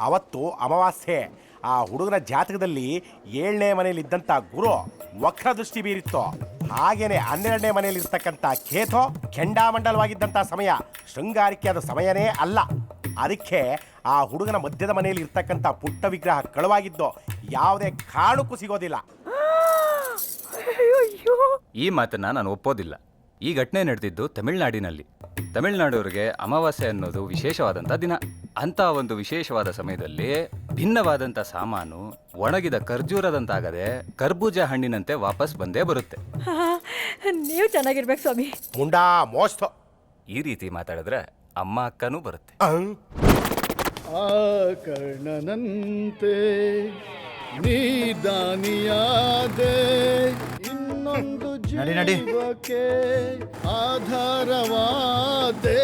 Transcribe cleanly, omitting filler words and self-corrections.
ಅವತ್ತು ಅಮಾವಾಸ್ಯೆ. ಆ ಹುಡುಗನ ಜಾತಕದಲ್ಲಿ 7ನೇ ಮನೆಯಲ್ಲಿ ಇದ್ದಂತ ಗುರು ವಕ್ರ ದೃಷ್ಟಿ ಬೀರಿತ್ತು. ಹಾಗೇನೆ 12ನೇ ಮನೆಯಲ್ಲಿ ಇರ್ತಕ್ಕಂಥ ಕೇತು ಕೆಂಡಾಮಂಡಲವಾಗಿದ್ದಂಥ ಸಮಯ. ಶೃಂಗಾರಿಕೆ ಅದು ಸಮಯನೇ ಅಲ್ಲ. ಅದಕ್ಕೆ ಆ ಹುಡುಗನ ಮಧ್ಯದ ಮನೆಯಲ್ಲಿ ಇರ್ತಕ್ಕಂಥ ಪುಟ್ಟ ವಿಗ್ರಹ ಕಳುವಾಗಿದ್ದು ಯಾವುದೇ ಕಾರಣಕ್ಕೂ ಸಿಗೋದಿಲ್ಲ. ಈ ಮಾತನ್ನ ನಾನು ಒಪ್ಪೋದಿಲ್ಲ. ಈ ಘಟನೆ ನಡೆದಿದ್ದು ತಮಿಳುನಾಡಿನಲ್ಲಿ. ತಮಿಳುನಾಡವರಿಗೆ ಅಮಾವಾಸ್ಯೆ ಅನ್ನೋದು ವಿಶೇಷವಾದಂಥ ದಿನ. ಅಂತ ಒಂದು ವಿಶೇಷವಾದ ಸಮಯದಲ್ಲಿ ಭಿನ್ನವಾದಂಥ ಸಾಮಾನು ಒಣಗಿದ ಖರ್ಜೂರದಂತಾಗದೆ ಕರ್ಬೂಜ ಹಣ್ಣಿನಂತೆ ವಾಪಸ್ ಬಂದೇ ಬರುತ್ತೆ. ನೀವು ಚೆನ್ನಾಗಿರ್ಬೇಕು ಸ್ವಾಮಿ. ಮುಂಡಾ ಮೋಸ್ತು. ಈ ರೀತಿ ಮಾತಾಡಿದ್ರೆ ಅಮ್ಮ ಅಕ್ಕನೂ ಬರುತ್ತೆ. ಆ ಕರ್ಣನಂತೆ ನೀದಾನಿಯಾದೆ ಇನ್ನೊಂದು ಜೀವಕ್ಕೆ ಆಧಾರವಾದೆ.